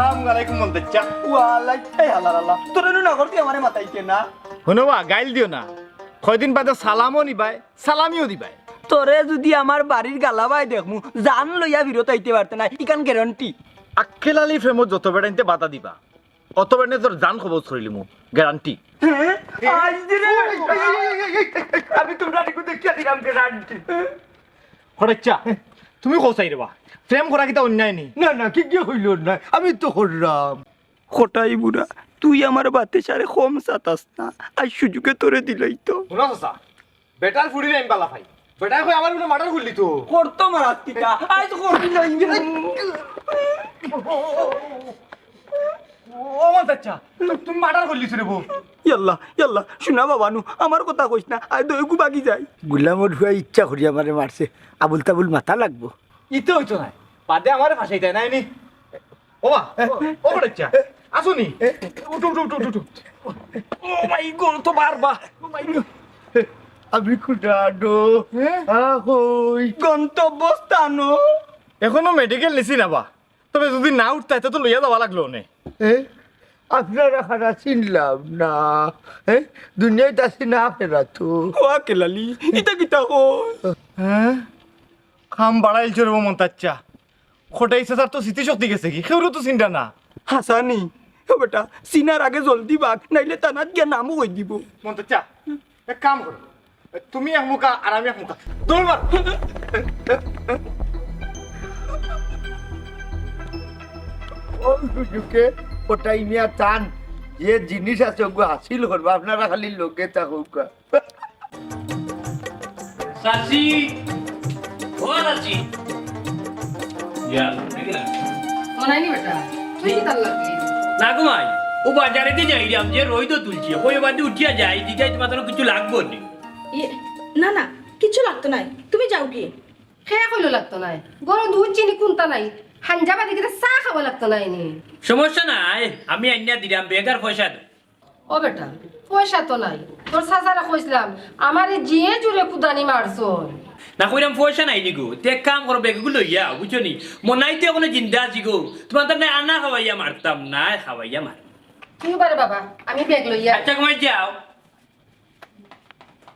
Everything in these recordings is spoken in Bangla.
আসসালামু আলাইকুম মন্তাচ্চা। ওয়ালাইকুম আল্লাহ তোর নগর দিয়ে আমারে মাতাইছে না শুনবা গাইল দিও না, কয়দিন বাদে সালামও নিবাই সালামিও দিবাই। তোরে যদি আমার বাড়ির গালাবাই দেখমু জান লইয়া বিরত হইতে পারতে না ইকান গ্যারান্টি। আক্কেল আলী ফ্রেমত যত বেড়াইতে বাধা দিবা অত বেড়ে তোর জান খবর ছড়িলিমু গ্যারান্টি। আমি তোমরা দেখিয়া দিলাম গ্যারান্টি। হঠাচ্চা তুমি কোথায় রেবা? প্রেম করা কিতা অন্যায় নেই। না না কি হইল না আমি তো করলাম। কোটাই বুড়া তুই আমার বাতে সারে কম সাতাস না আর সুযোগে তোরে দিলই তো। শোনা চাচা, বেটার ফুড়ি রাইম বালা ভাই, বেটার কই আমার মার্ডার করলি তো। করতো মারাত কিটা আই তো করবি না। ও মন্তাচ্চা তুমি মার্ডার করলি তো রে বউ। ইয়াল্লা ইয়াল্লা শোনা বাবা নু আমার কথা কইস না আই দইগু বাগি যাই। গুলামর হুয়া ইচ্ছা করি আমারে মারছে আবুল তাবুল মাথা লাগবো। ইতে হইতো না বাদে আমারে ফাঁসাই দেয় নাই নি। ও মা ও হঠাচ্চা আসুনি, উঠো উঠো উঠো উঠো। ও মাই গড তো বারবা। ও মাই গড আমি কুটাডো আহই গন্তব্যস্থান। এখনো মেডিকেল নিছি না বা, তবে যদি না উঠতে তো লইয়া যাওয়া লাগলো নে। আপনারা খানা চিনলাম না দুনিয়ায় তাসি না ফেরা তো কেলালি এটা কিতা হ্যাঁ খাম বাড়াইল রে মন্তাচ্চা। খোটাই স্যার তো স্মৃতিশক্তি গেছে কি কেউ তো চিন্তা না। হাসানি ও বেটা সিনার আগে জলদি বাগ নাইলে তানাত গিয়া নামও হয়ে দিব। মন্তাচ্চা এক কাম করো, তুমি এক মুখা আর আমি এক মুখা দৌড় মার। ওই সুযোগে কোটাই মিয়া চান যে জিনিস আছে ওগুলো হাসিল করবো আপনারা খালি লোকে থাকুক। সাসি ও সাসি ইয়া দেখলা মনাইনি বেটা তুই কি তার লাগলি না ঘুমাই ও বাজারেতে যাই রে আমি যে রই তো তুলছি ওই বাদে উঠিয়া যাই দিকে তোমার কিছু লাগবো নি। না না কিছু লাগতো নাই তুমি যাও কি খেয়া কইলো লাগতো নাই গরম দুধ চিনি কোনটা নাই হাঞ্জাবা দিকে চা খাওয়া লাগতো নাই নি সমস্যা নাই আমি আইনা দিলাম বেকার পয়সা দাও। ও বেটা পয়সা তো নাই তোর সাসারা কইছিলাম আমারে যে জুড়ে কুদানি মারছো না কইরাম পয়সা নাই নি গো তে এক কাম করো বেগগুলো লইয়া বুঝছো নি মনাইতে কোনো চিন্তা আছি গো তোমার তো আনা খাওয়াইয়া মারতাম না খাওয়াইয়া মার। তুই বারে বাবা আমি ব্যাগ লইয়া আচ্ছা ঘুমাই যাও।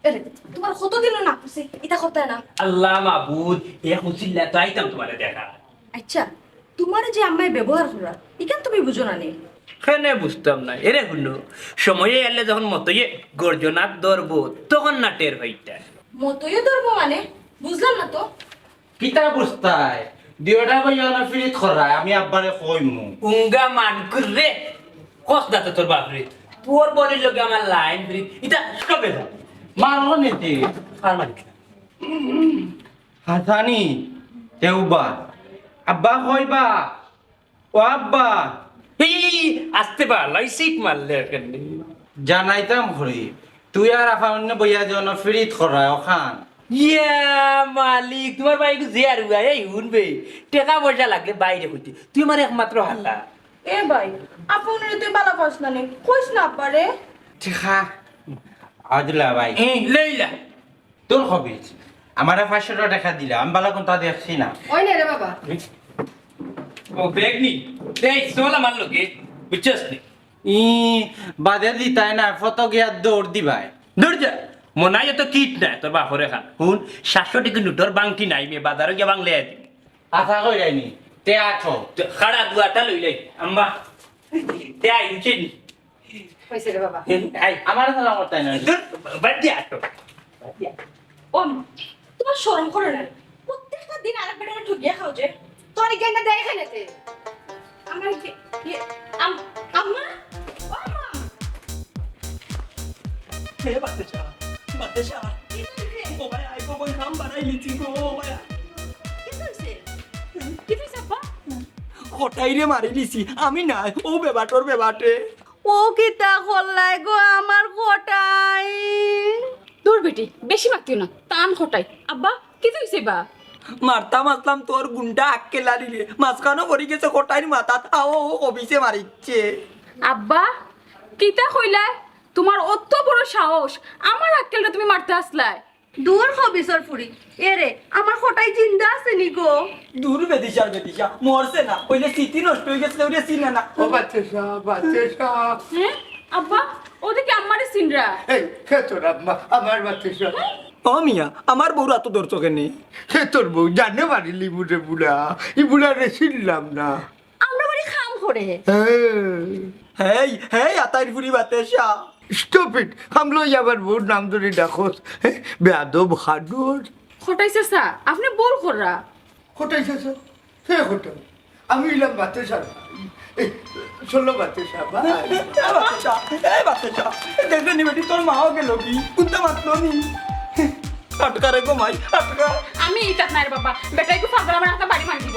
এরে তোমার কত দিন না খুশি এটা করতে না। আল্লাহ মাবুদ এ খুশিল্লা তো আইতাম তোমার দেখা। আচ্ছা তোমার যে আম্মাই ব্যবহার করা ইকান তুমি বুঝো না নে। কেন বুঝতাম না এরে শুনো সময়ে এলে যখন মতয়ে গর্জনাত ধরবো তখন না টের হইতা। মতই ধরবো মানে বুঝলাম না তো। কিতা বুঝতাই দিওটা কইয়া ফিরিত খরায় আমি আব্বারে কইমু উঙ্গা মান করে কস দাতে তোর বাপরে তোর বলির লগে আমার লাইন ফ্রি এটা কবে দাও মারো নিতি ফার্মালিক হাসানি তেউবা আব্বা কইবা ও আব্বা এই আসতে পারলাই সিট মারলে কেন জানাইতাম হরি তুই আর আফান্য বইয়া জন ফিরিত খরায় ওখান ইয়া মালিক তোমার ভাই যে আর এই শুনবে টাকা পয়সা লাগলে বাইরে হইতে তুই আমার একমাত্র হাল্লা। এ ভাই আপনি তুই বালা পাস না নে কইস না আব্বারে। ঠিকা আজলা ভাই লইলা তোর হবি আমারে 500 টাকা দেখা দিলা আমি বালা কোনটা দেখছি না ওই নে রে বাবা ও ব্যাগ নি দেই সোলা মার লগে বুঝছস নি ই বাদে দিতাই না ফটো গিয়া দৌড় দিবাই দূর যা মনাই তো কিট না তোর বাপরে খান হুন 700 টাকা নোটর বাংটি নাই মে বাজারে গিয়া বাংলে আদি আশা কইরাইনি তে আছো খাড়া দুয়াটা লইলে আম্মা তে আই উচিনি কইছে রে বাবা আই আমার সালা করতাই না বাদ দিয়া তো ও তোমার শরম করে না প্রত্যেকটা দিন আরেক বেটা ঠকিয়া খাও যে তোর গেন্দা দেয় খানেতে আমার আম্মা ও মা হে বাতেশা বাতেশা ও ভাই আই গো বই নাম বাড়াই লিছি গো ভাই কি হইছে কি হইছে আব্বা কোটাই রে মারি দিছি আমি না ও বেবাটর বেবাটে। ও কিতা হল্লাই গো আমার কোটাই দূর বেটি বেশি মাতিও না টান হটাই আব্বা কি হইছে বা মারতাম আসলাম তোর গুন্ডা আক্কে লারিলে মাঝখানো পড়ি গেছে কোটাইর মাথা তাও ও অফিসে মারিচ্ছে। আব্বা কিতা কইলা তোমার অত বড় সাহস আমার আক্কেলটা তুমি মারতে আসলাই দূর হবিসর ফুরি এরে আমার খোটাই জিন্দা আছে নি গো দূর বেদিশা মরছে না ওইলে স্মৃতি নষ্ট হয়ে গেছে ওরে চিনে না। ও বাচ্চা হ্যাঁ আব্বা ওদিকে আমারে সিনরা এই কে তোর আম্মা আমার বাচ্চা ও মিয়া আমার বউ রাত ধরছো কেনে? কে তোর বউ জানে পারিলি বুড়ে বুড়া ই বুড়া রে চিনলাম না। আমরা বাড়ি খাম করে হেই হেই আতাইর ফুরি বাতেশা স্টপ ইট হামলো আবার বউর নাম ধরে ডাকস বেয়াদব হাডুর খোটাইছে সা আপনি বল কররা কোথায় আছে হে হোটেল আমি ইলাম বাচ্চা এই ষোলো বাচ্চা ভাই বাতেশা দেখে নি বেটি তোর মাও গেল কি কুত্তা মাতলো নি আটকা রে গো মাই আটকা। আমি ইতাত নাই বাবা বেটাই কো ফাগলা আমার একটা বাড়ি মার দিব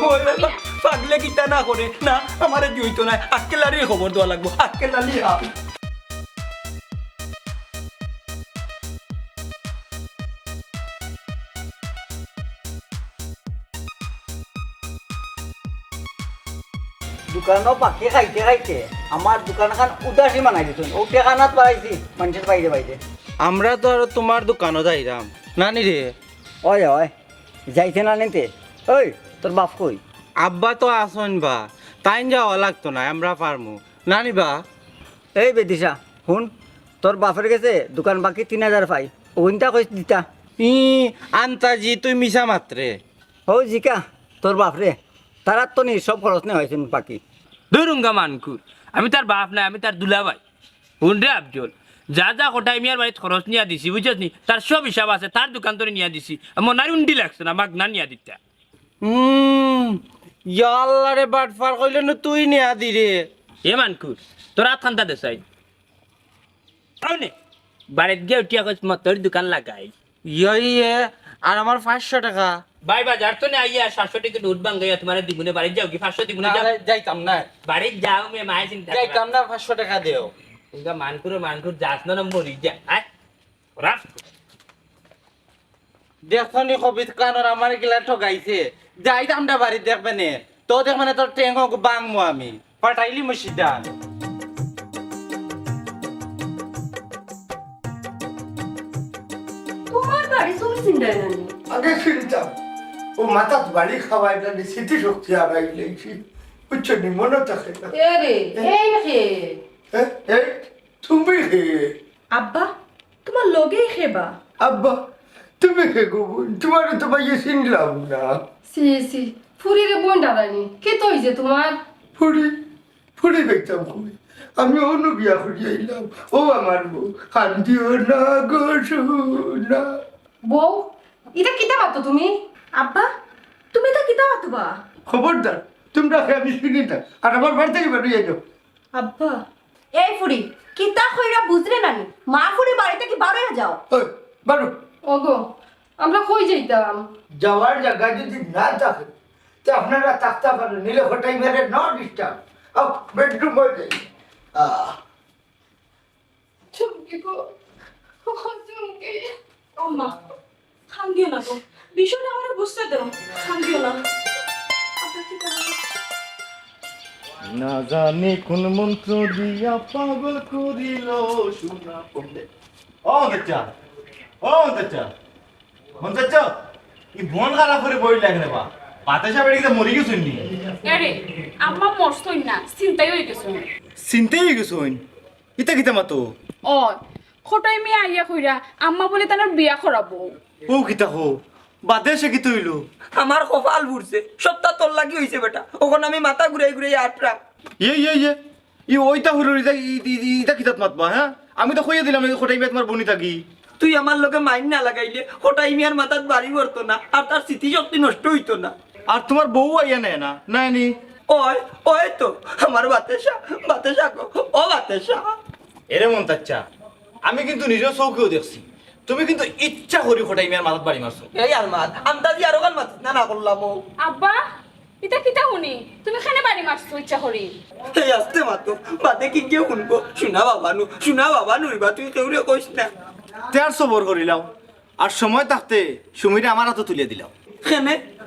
পাগলে কিতা না করে না আমারে দিইতো না আক্কেলারি খবর দেওয়া লাগবো আক্কেলালি দোকানও পাখি খাইতে খাইতে আমার দোকান খান উদাসী বানাই দিছুন ও টেকানাত বাড়াইছি মানুষের বাইরে বাইরে আমরা তো আর তোমার দোকানও যাইরাম নানি রে। ওই ওই যাইছে না নিতে ওই তোর বাপ কই আব্বা তো আসন বা তাই যাওয়া লাগতো না আমরা পারমু নানি বা। এই বেদিশা শুন তোর বাপের গেছে দোকান বাকি 3000 পাই ওইটা কইস দিতা ই আন্তাজি তুই মিশা মাত্রে ও জিকা তোর বাপরে তারার তো নি সব খরচ নেই হয়েছে বাকি ধরুঙ্গা মানকুর আমি তার বাপ নাই আমি তার দুলাভাই হুন রে আফজল যা যা কোটাই মিয়ার বাড়িতে খরচ নিয়ে দিছি বুঝছিস নি তার সব হিসাব আছে তার দোকান তোরে নিয়ে দিছি মনারি উন্ডি লাগছে না মাগ না নিয়ে দিতা ইয়াল্লা রে বাট ফার কইলে না তুই নিয়া দি রে। এ মানকুর তোর হাত খান্তা দেশাই বাড়িতে গিয়ে উঠিয়া কইস তোর দোকান লাগাই ইয়ে আর আমার 500 টাকা ভাই বাজার তো না আইয়া 700 টাকা নোট বাঙ্গাইয়া তোমার দিগুনে বাড়ি যাও কি 500 দিগুনে যাও যাইতাম না বাড়ি যাও মে মাই চিন্তা যাইতাম না 500 টাকা দেও উনকা মানকুর যাস না মরি যা আয় রাফ দেখনি কবিত কানর আমার গিলা ঠগাইছে যাইতাম না বাড়ি দেখবে নে তো দেখবে না তোর টেঙ্গো বাংমু আমি পাঠাইলি মসজিদান। তোমার বাড়ি তুমি সিনরা নানি আগে চিনতাম ও মাথাত বাড়ি খাওয়াইটা নি স্মৃতি শক্তি হারাই লেগেছি বুঝছো নি মনে থাকে না এরে এই হে এই তুমি হে আব্বা তোমার লগেই খেবা আব্বা তুমি হে গো তোমার তো ভাইয়ে চিনলাম না সি সি ফুরিরে বোন ডালানি কে তো হইছে তোমার ফুড়ি ফুড়ি দেখতাম কই আমি অন্য বিয়া করি আইলাম ও আমার বউ কান্দিও না গো সোনা বউ এটা কিতা মাতো তুমি আব্বা তুমি তা কিতা মাতবা খবরদার তোমরা আমি চিনি না আর আমার বাড়ি থেকে বেরিয়ে যাও আব্বা এই ফুরি কিতা কইরা বুঝরে নানি মা ফুরি বাড়িতে কি বারো যাও ওই বারো ওগো আমরা কই যাইতাম যাওয়ার জায়গা যদি না থাকে তো আপনারা থাকতে পারেন নিলে হোটাই মেরে ন ডিস্টার্ব বেডরুম হয়ে যাই চুমকি গো ও চুমকি ও মা খাঙ্গিও না গো বিষয়টা আমার বুঝতে দাও খাঙ্গিও না আব্বা কি করবে না জানি কোন মন্ত্র দিয়া পাগল করিল সোনা পড়লে ও দেখছা মন্ত্রচা ই বন খারাপ করে বই লাগে রে বা পাতে সাহেব এদিকে মরি গেছুন নি আরে আম্মা মরছই না চিন্তাই হয়ে গেছে চিন্তাই হয়ে গেছুন ইতা কিতা মাতো ও খোটাই মেয়ে আইয়া কইরা আম্মা বলে তার বিয়া করাবো ও কিতা হো বাদে সে কি তৈল আমার কপাল ঘুরছে সপ্তাহ তোর লাগি হইছে বেটা ওখানে আমি মাথা ঘুরাই ঘুরাই আটরা ই ওইটা হলো ইটা কিতাত মাতবা হ্যাঁ আমি তো কইয়া দিলাম খোটাই মেয়ে তোমার বনি থাকি তুই আমার লোকে মাইন না লাগাইলে ওটাই মিয়ার মাথাত বাড়ি পড়তো না আর তার স্মৃতিশক্তি নষ্ট হইতো না আর তোমার বউ আইয়া নেয় না নাইনি ওই ওই তো আমার বাতেশা গো ও বাতেশা এরে মন্তাচ্চা আমি কিন্তু নিজের চৌকেও দেখছি তুমি কিন্তু ইচ্ছা করি খোটাই মেয়ের মাথাত বাড়ি মারছো এই আলমাদ আন্দাজি আরো গান মাত না করলাম ও আব্বা এটা কিতা শুনি তুমি খানে বাড়ি মারছো ইচ্ছা করি এই আসতে মাতো বাদে কি কেউ শুনবো শোনা বাবা নুরিবা তুই কেউরে কইস না তেয়ার সবর করিলাম আর সময় থাকতে সুমিরে আমার হাতে তুলে দিলাম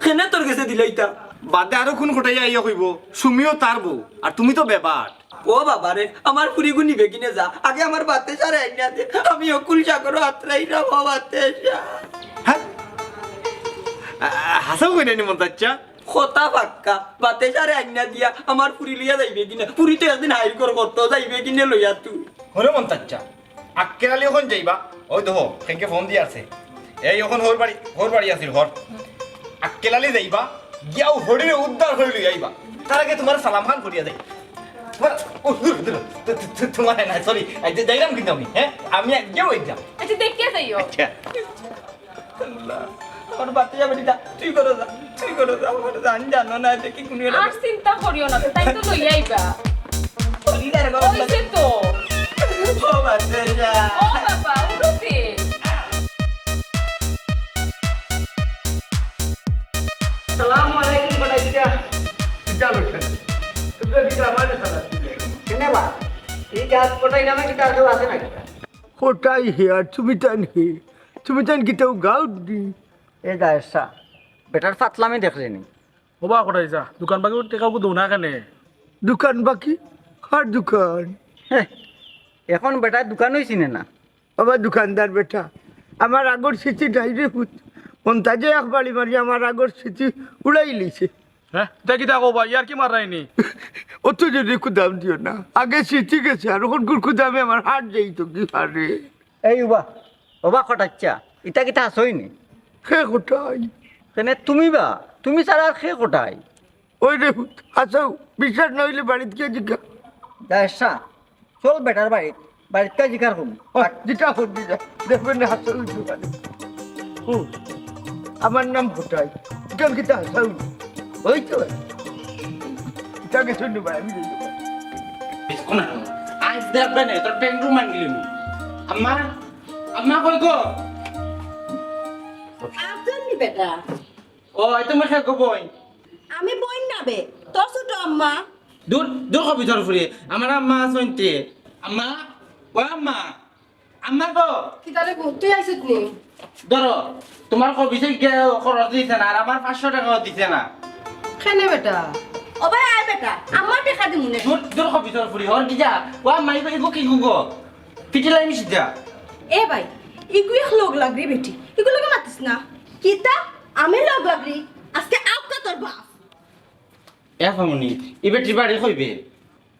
খেনে তোর কাছে দিলে ইটা বাদে আরো কোন খোটাই আইয়া কইব সুমিও তার বউ আর তুমি তো বেবাট ও বাবা রে আমার পুরিগু নিবে কিনে যা আগে আমার বাতেশা রে আইনা দে আমি অকুল সাগর আত্রাই না বাতেশা হ্যাঁ হাসাও কই নানি মন্তাচ্চা কথা পাক্কা বাতে সারে আইনা দিয়া আমার পুরি লইয়া যাইবে কিনা পুরি তো একদিন হাইর করতে যাইবে কিনে লইয়া তুই হরে মন্তাচ্চা আক্কেলালি এখন যাইবা ওই দেখো কেনকে ফোন দিয়ে আছে এই এখন হোর বাড়ি আছিল ঘর আক্কেলালি যাইবা গিয়াও হরিরে উদ্ধার করে লই আইবা তার আগে তোমার সালাম খান করিয়া যাই তোমার না সরি যাইলাম কিন্তু আমি হ্যাঁ আমি একদম যাম আচ্ছা দেখে যাইও আচ্ছা আমার বাতে যাবে দিদা তুই করে যা আমার জান জানো না দেখি কোন আর চিন্তা করিও না তাই তো লই আইবা লিডার ওইছে তো ও বাতে যা ও বাবা উঠতে সালামু আলাইকুম বড়াইয়া চলো তোমরা কি আমার সাথে কেনে বা এই গাছ কোটাই নামে কি তার আছে নাকি কোটাই হিয়ার তুমি তান কি তাও গাও দি এ গায়সা বেটার ফাতলামি দেখলেনি ওবা কোথায় যা দোকান বাকি টেকাও দৌ না কেনে দোকান বাকি কার দোকান হ্যাঁ এখন বেটার দোকান হইছিনে না বাবা দোকানদার বেটা আমার আগর স্মৃতি ডাইরে ফুট মন্তাজে এক বাড়ি মারি আমার আগর স্মৃতি উড়াই লিছে হ্যাঁ দেখি দেখো বা ইয়ার কি মারাইনি অত যদি দাম দিও না আগে স্মৃতি গেছে আর ওখান দামে আমার হাট যাই তো কি পারে এই ওবা কটাচ্চা ইটা কিটা আসইনি সে কোটাই কেনে তুমি ছাড়া আর সে কোটাই ওই রে আসাও বিশ্বাস নইলে বাড়িতে গিয়ে জিজ্ঞা গায়সা চল বেটার বাড়িতে জিকার করুন যেটা করবি যা দেখবেন না হাসাও দোকানে আমার নাম কোটাই কেন কি তা হাসাও ওই তো এটাকে ধন্যবাদ আমি আজ দেখবে না তোর ট্যাঙ্ক রুম আনগিলি আম্মা আম্মা কই গো আপনি বেটা ও তুমি খেয়ে গো বই আমি বইন নাবে তোর ছোট আম্মা দূর দূর কবি তোর ফুরিয়ে আমার আম্মা শুনতে আম্মা ও আম্মা গো কি তাহলে তুই আইছিস নি ধরো তোমার কবি খরচ দিছে না আর আমার 500 টাকাও দিছে না খেনে বেটা ও ভাই আয় বেটা আমার দেখা দিমুনে দূর দূর কবি তোর ফুরি ওর কি যা ও আম্মা ইবে গো কি গো পিটিলাই মিশি যা এ ভাই ইগুই লোক লাগরি বেটি ইগুলোকে মাতিস না কিতা আমি লোক লাগরি আজকে আপকা তোর বাপ এফামনি ইবে টিবাড়ি কইবে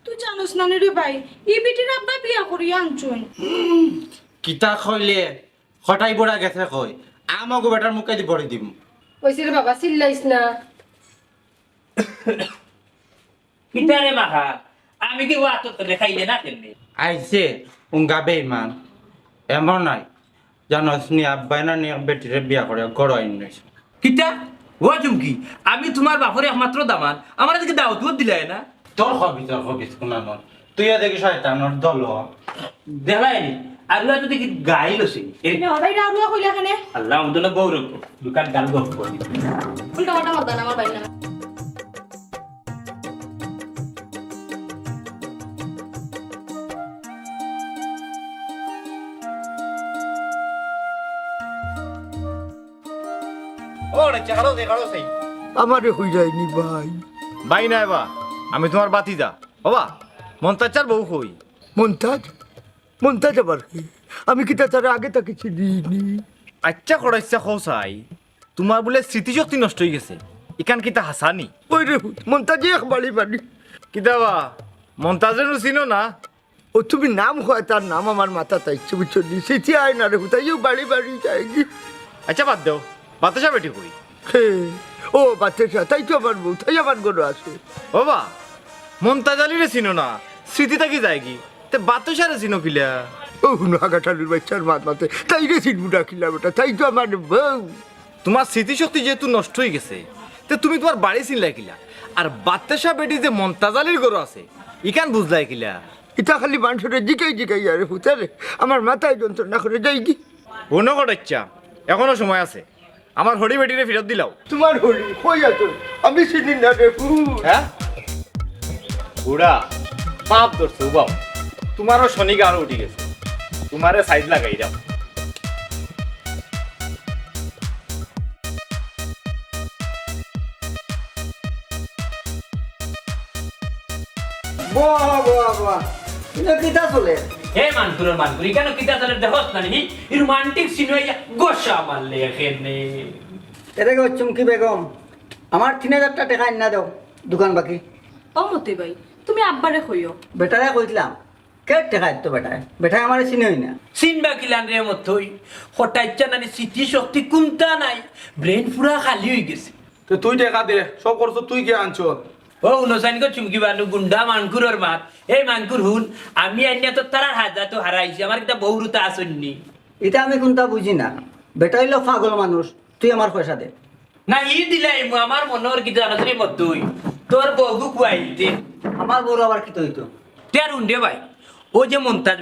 তুই জানোস না রে ভাই ই বেটির আব্বা বিয়া করিয়া আনছুন কিতা কইলে হঠাই বড়া গেছে কই আমাগো বেটার মুখে দি বড়ি দিম ওইছিল বাবা চিল্লাইস না কিতারে মাখা আমি কি ওয়াত তো দেখাই দে না কেন আইছে উঙ্গা বেইমান এমন নাই জানোস নি আব্বাই না নিয়ে বেটিরে বিয়া করে গড় আইন নইছে কিতা ও চুমকি আমি তোমার বাপরে একমাত্র দামান আমার দিকে দাওয়াত দিলাই না তোর হবি কোনা নন তুইও দেখি শয়তানর দল দেখায়নি আর তো দেখি গাইল সে ভাই রাউয়া কইলা কেনে আল্লাহ আমাদের গৌরব দোকান গাল গপ করি উল্টা পাল্টা মত আমার ভাই না ও রে চাকালো সেই আমারে হই যায়নি ভাই বাই নাই বা আমি তোমার বাতিজা বাবা মন্তাচার বউ কই মন্তাজ আবার কি আমি কি তার আগে তাকে চিনি আচ্ছা করাইছা খোসাই তোমার বলে স্মৃতিশক্তি নষ্ট হয়ে গেছে ইকান কিতা হাসানি ওই রে মন্তাজে এক বাড়ি বাড়ি কিতা বা মন্তাজের চিনো না ও তুমি নাম হয় তার নাম আমার মাথা তাই ছবি চলি সেটি আয় না রে তাইও বাড়ি বাড়ি যায়নি আচ্ছা বাদ দাও বাতাসা বেটি কই হে ও বাচ্চা তাই তো আমার বউ তাই আমার গরু আছে বাবা মন্তাজ আলীরে চিনো না স্মৃতি থাকি যায় কি তে বাতাসারে চিনো কিলা ও হাগাটালুর বাচ্চার মাতে তাই রে চিনবু ডাকিলাম ওটা তাই তো আমার বউ তোমার স্মৃতিশক্তি যেহেতু নষ্ট হয়ে গেছে তে তুমি তোমার বাড়ি চিনলাই কিলা আর বাতাসা বেটি যে মন্তাজ আলীর গরু আছে ইকান বুঝলাই কিলা এটা খালি মানুষের জিকাই আরে হুতারে আমার মাথায় যন্ত্রণা করে যাই কি অন্য কটাচ্ছা এখনো সময় আছে আমার হরি বেটিরে ফেরত দিলাও তোমার হরি কই আছো আমি চিনি না রে হ্যাঁ বুড়া পাপ ধরছে বাবা তোমারও শনিকে আরো উঠে গেছে তোমারে সাইজ লাগাই দাও বাহ এটা কিটা চলে হে মানকুর কেন কিতা তাহলে দেখস না নি রোমান্টিক সিন হইয়া গোসা মারলে এখানে এরে গো চুমকি বেগম আমার 3000 টাকা আইনা দাও দোকান বাকি ও মতি ভাই তুমি আব্বারে কইও বেটারে কইলাম কে টাকা দিত বেটায় আমার চিনি হই না সিনবা কিলান রে মতই হঠাইচ্ছা নানি স্মৃতি শক্তি কুমতা নাই ব্রেন পুরা খালি হয়ে গেছে তো তুই টাকা দে সব করছ তুই কে আনছ ও উনসাইন কো চুমকি বানু গুন্ডা মানকুরর মাত এই মানকুর হুন আমি আইনা তো তারা হাজা তো হারাইছি আমার কিটা বহুরুতা আসন্নি এটা আমি কোনটা বুঝি না বেটা হইলো পাগল মানুষ তুই আমার পয়সা দে না ই দিলাই আমার মনের কি জানাতরি মতই তোর বহু কুয়াইতে আমার বড় আবার কি হইতো তের উন্ডে ভাই ও যে মন্তাজ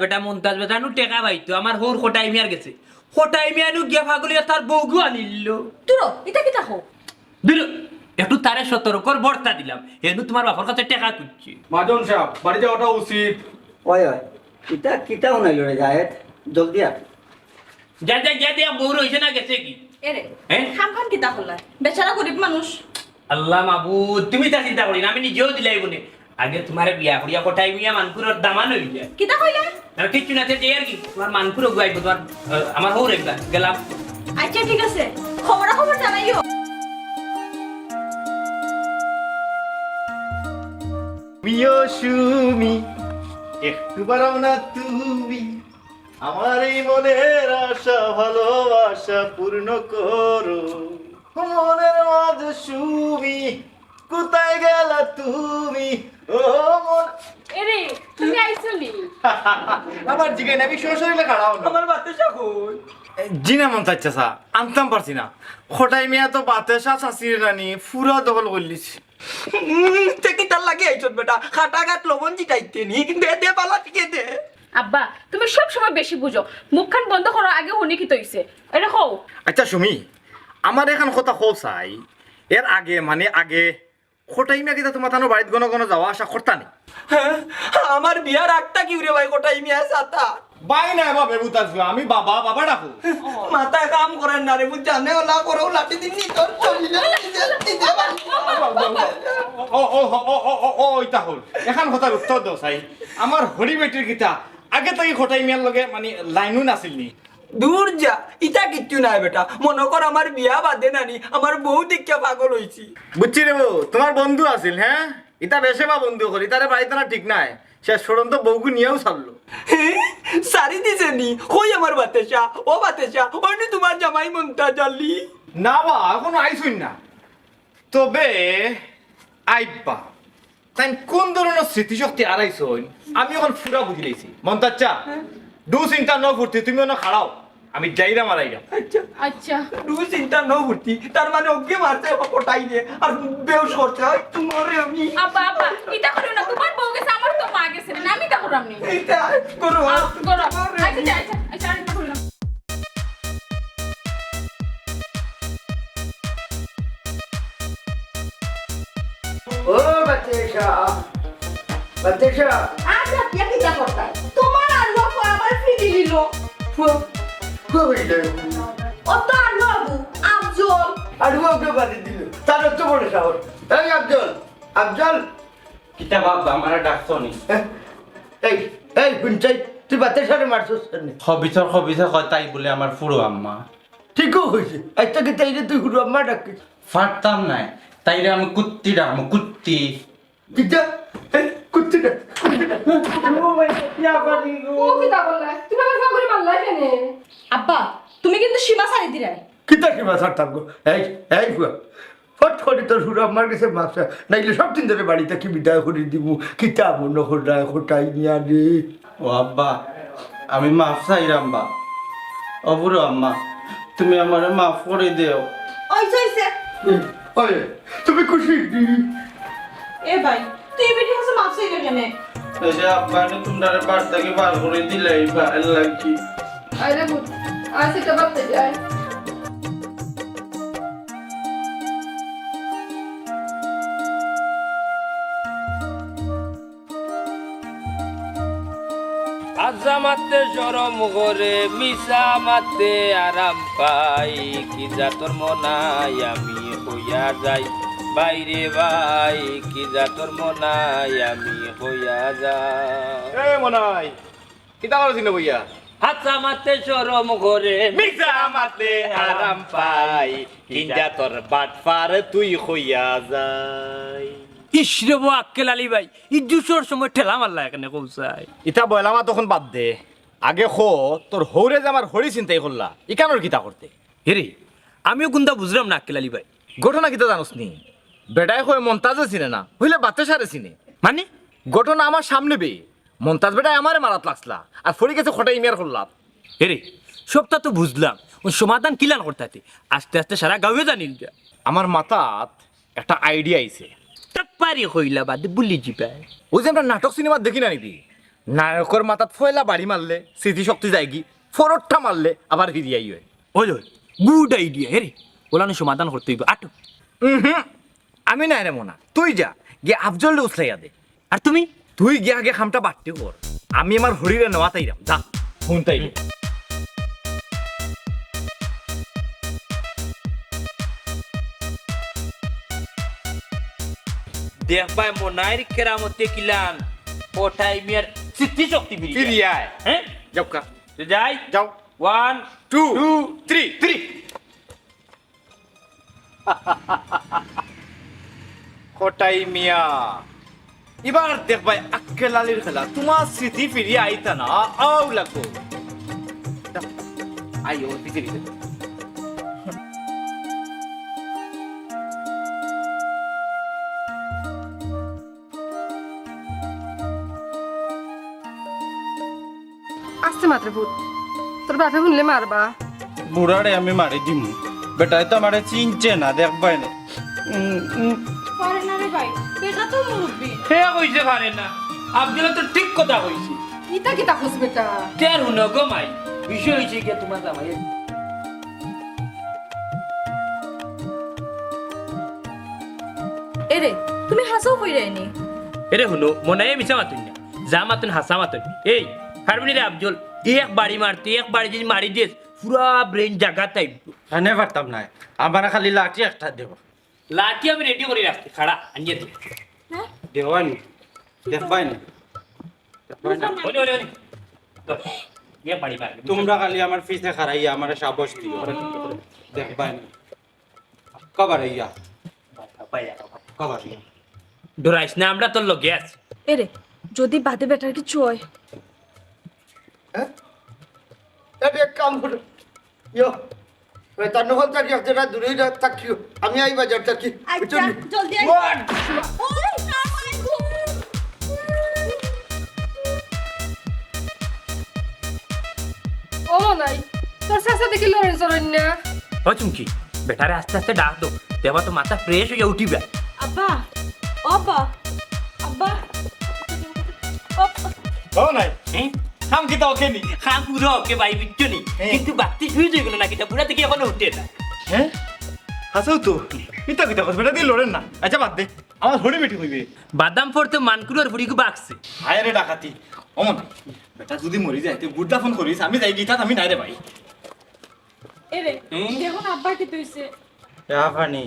বেটা নু টেকা ভাইতো আমার হোর কোটাই মিয়ার গেছে কোটাই মিয়ানু গিয়া ফাগলিয়া তার বউগু আনিল তুরো এটা কি দেখো দিল একটু তারে সতর্কর বর্তা দিলাম এনু তোমার বাপর কাছে টেকা কুচ্ছি মাজন সাহেব বাড়ি যাওয়াটা উচিত ওই এটা কিটা উনাইলো রে জায়েদ জলদি আ যা দিয়া বউ রইছে না গেছে কি এরে হ্যাঁ? খাম কি তা হল্লা বেচারা গরিব মানুষ আল্লাহ মাবুদ তুমি তা চিন্তা করি না আমি নিজেও দিলাই বনে আগে তোমার বিয়া করিয়া কোটাই মিয়া মানকুরর দামান হই যায় কিতা কইলা আর কিছু না যে আর কি তোমার মানকুর গুয়াইব তোমার আমার হোর একবার গেলাম আচ্ছা ঠিক আছে খবর জানাইও প্রিয় সুমি একটু বাড়াও না তুমি আমার এই মনের আশা ভালোবাসা পূর্ণ করো মনের মাঝে সুমি কোথায় গেলা তুমি ও মন এরে তুমি আইছলি আমার জিগে নাবি সরাসরি খাড়াও না আমার বাতেশা কই জিনা মন চাইছে সা আনতাম পারছি না খোটাই মিয়া তো বাতেশা চাষির রানি পুরা দখল করলিস তে কি তার লাগে আইছত বেটা খাটা গাত লবণ জিটাইতে নি দে পালা টিকে দে আব্বা তুমি সব সময় বেশি বুঝো মুখখান বন্ধ করো আগে হনি কি তইছে এটা কও আচ্ছা সুমি আমার এখন কথা কও চাই এর আগে মানে আগে খোটাই মিয়া কিতা তোমার তানো বাড়িত গণ গণ যাওয়া আসা করতা নি আমার বিয়ার আগটা কি রে ভাই কোটাই মিয়া সাতা বাই না বাবা বেবুতা আমি বাবা ডাকু মাথায় কাম করেন না রে বুঝ জানে ওলা করো লাঠি দিন নি তোর চলিলে ও ইতা হল এখন কথার উত্তর দাও চাই আমার হরি বেটির কিতা আগে তাকে খোটাই মিয়ার লগে মানে লাইনও নাছিল নি দূর যা ইটা কিচ্ছু নাই বেটা মনে কর আমার বিয়া বাদে নানি আমার বউ দেখিয়া পাগল হইছি বুঝছি রে বউ তোমার বন্ধু আছিল হ্যাঁ ইতা বেশে বা বন্ধু করি তারে বাড়িতে না ঠিক নাই শেষ পর্যন্ত বউকে নিয়েও ছাড়লো সারি দিছে নি কই আমার বাতেশা ও বাতেশা ওনি তোমার জামাই মনটা জালি না বা এখনো আইসুন না তবে আইবা তাই কোন ধরনের স্মৃতিশক্তি আড়াইছই আমি এখন পুরা বুঝি লাইছি মন্তাচ্চা দু চিন্তা ন ফুর্তি তুমি অন্য খাড়াও আমি যাইরা মারাইরা আচ্ছা আচ্ছা দু চিন্তা ন ভর্তি তার মানে ওকে মারতে কোটাই নে আর বেউস করতে হয় তোমারে আমি আব্বা এটা করো না তোমার বউ গেছে আমার তো মা গেছে না আমি তা করলাম নি এটা করো করো আচ্ছা আরেকটা করলাম ও বাতেশা আচ্ছা কিতা করতা তোমার আল্লাহ আমার ফিরি দিল ও তো আল্লাহ আফজল আর ওকে বাড়ি দিল তার তো বড় শহর এই আফজল কিতা বাবা আমার ডাকতো নি এই শুনছাই তুই বাতেশারে মারছস কেন খবিছর কয় তাই বলে আমার ফুরো আম্মা ঠিকও হয়েছে আজটা কি তাইরে তুই হুড়ু আম্মা ডাকিস ফাটতাম নাই তাইরে আমি কুত্তি ডাকবো কুত্তি কিটা কুত্তিটা ও কি তা বললা তুমি আমার ফাগরে মারলা কেন আব্বা তুমি কিন্তু সীমা ছাড়ি দিলে কিতা কি মাথার থাকবো এই ফুয়া ফট করে তোর হুড়ু আম্মার কাছে মাপসা নাইলে সব দিন ধরে বাড়িতে কি বিদায় করে দিব কিতা মনে হরায় খোটাই নিয়া রে ও আব্বা আমি মাফ চাইরাম বা অবুরো আম্মা তুমি আমার মাফ করে দেও ওইছে ওই তুমি খুশি এ ভাই তুই বেটি হাসে মাপ চাইলে কেন এই যে আব্বা তোমরা বাড়ি থেকে বার করে দিলাই ভালো লাগি আরে বুঝ আসে তো বাতে যায় আজা মাতে সরম করে মিশা মাতে আরাম পাই কি জাতর মনাই আমি হইয়া যাই বাইরে ভাই কি জাতর মনাই আমি হইয়া যাই এ মনাই কিতা করছিস না বইয়া হাসা মাতে শরম করে মিছা মাতে হারাম পাই কিঞ্জা তোর বাটফার তুই হইয়া যাই ইসরে বো আক্কেল আলী ভাই ই জুসোর সময় ঠেলা মারলা এখানে কৌসাই ইতা বয়লা মা তখন বাদ দে আগে খো তোর হৌরে যে আমার হরি চিন্তাই করলা ইকানোর কিতা করতে হেরে আমিও গুন্দা বুঝলাম না আক্কেল আলী ভাই ঘটনা কিতা জানোস নি বেটায় হয়ে মন্তাজে চিনে না হইলে বাতে সারে চিনে মানে ঘটনা আমার সামনে বে মন্তাজ বেটায় আমারে মারাত লাগছলা আর ফড়ি গেছে খোটাই মিয়ার করলাম হেরে সবটা তো বুঝলাম ওই সমাধান কিলান করতে আস্তে আস্তে সারা গাঁয়ে জানিল যা আমার মাথাত একটা আইডিয়া আইছে পারি হইলা বাদে বুলি জিপায় ওই যে আমরা নাটক সিনেমা দেখি না নাকি নায়কের মাথাত ফয়লা বাড়ি মারলে স্মৃতিশক্তি যায়গি ফরটটা মারলে আবার ফিরিয়ে আই হয় ওই গুড আইডিয়া হেরে ওলানো সমাধান করতে হইব আটো আমি নাই রে মোনা তুই যা গিয়ে আফজলে উছলাইয়া দে আর তুমি তুই গিয়া আগে খামটা বাড়তে কর আমি আমার হরিরে নেওয়া তাইরাম যা ফোন তাই দেখ ভাই মনাইর কেরামতে কিলান কোঠাই মিয়ার স্মৃতি শক্তি ফিরিয়ে আয় হ্যাঁ যাও কা তো যাই যাও 1 2 3 কোটাই মিয়া এবার দেখ ভাই আক্কেল আলীর খেলা তোমার স্মৃতি ফিরিয়ে আইতা না আও লাগবো আইও পিছে পিছে আসতে মাত্র ভূত তোর বাপে শুনলে মারবা বুড়ারে আমি মারি দিম বেটাই তো আমারে চিনছে না দেখবাই না পারে না রে ভাই বেটা তো মুরব্বি হে কইছে পারে না আব্দুল তো ঠিক কথা কইছি ইতা কিতা খুঁজ বেটা তের হুন গো মাই বিষয় হইছে কি তোমার জামাই এরে তুমি হাসাও কইরাইনি এরে হুনো মনাই মিছা মাতুন না যা মাতুন হাসা মাতুন এই হারবনি রে আব্দুল এক বাড়ি মারতে এক বাড়ি যদি মারি দিস পুরা ব্রেন জায়গা টাইপ এনে পারতাম না আমার খালি লাঠি একটা দেব লাঠি আমি রেডি করে রাখতে খাড়া আনিয়ে দে দেওয়ানি দেখবাই না ওলে ওলে ওলে এক বাড়ি মার তোমরা খালি আমার পিছে খারাইয়া আমার সাবস দিও দেখবাই না কবার ইয়া কবার ইয়া ডরাইস না আমরা তোর লগে আছি এরে যদি বাদে বেটার কিছু হয় এটা এক কাম করো ইয়ো তার নহল থাকি একটা দূরেই থাকিও আমি আই বাজার থাকি আচ্ছা জলদি আই ওই আমার ঘুম ও নাই তোর চাচা দেখি লড়েন চলেন না ও চুমকি বেটারে আস্তে আস্তে ডাক দো দেবা তো মাথা ফ্রেশ হয়ে উঠিবে আব্বা আব্বা আব্বা ও নাই হ্যাঁ খাম কি তাও খেনি খান পুরো ওকে ভাই বিচ্ছু নি কিন্তু বাতি শুয়ে যাইগুলো না কিটা পুরা থেকে এখনো উঠে না হ্যাঁ হাসাও তো কিতা কিতা কস বেটা দিয়ে লড়েন না আচ্ছা বাদ দে আমার হরি মিটি হইবে বাদাম পড়তে মানকুর আর বুড়িকে বাকছে হায় রে ডাকাতি অমন বেটা যদি মরি যায় তুই গুড্ডা ফোন করিস আমি যাই গিতা আমি নাই রে ভাই এরে দেখুন আব্বা কি তুইছে ফানি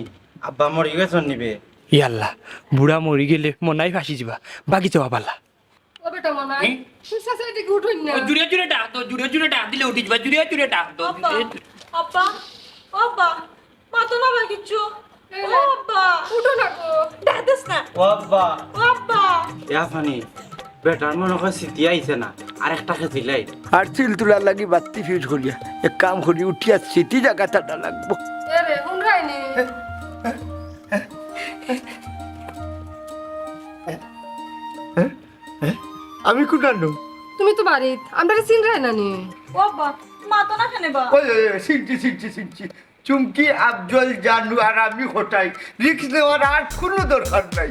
আব্বা মরি গেছ নিবে ইয়াল্লা বুড়া মরি গেলে মনাই ফাঁসি যাবা বাকি যাওয়া পালা ও বেটা মনাই তোর চাচা দেখি উঠুন না জুড়ে জুড়ে ডাক দো জুড়ে জুড়ে ডাক দিলে উঠি যাবা জুড়ে জুড়ে ডাক দো আব্বা আব্বা আব্বা মা তো না ভাই কিচ্ছু ও আব্বা উঠো না গো দাদস না ও আব্বা ও আব্বা ফানি বেটার মনে হয় স্মৃতি আইছে না আর একটা খেতিলাই আর চিল তোলার লাগি বাত্তি ফিউজ করিয়া এক কাম করি উঠিয়া স্মৃতি জায়গাটা লাগবো এ রে হুন রাইনি আমি কোনানো তুমি তো বাড়িত আমরা চিন রাই নানি ও আব্বা মা তো না খানে বা ওই সিনছি চুমকি আফজল জানু আর আমি কোটাই রিক্স নেওয়ার আর কোনো দরকার নাই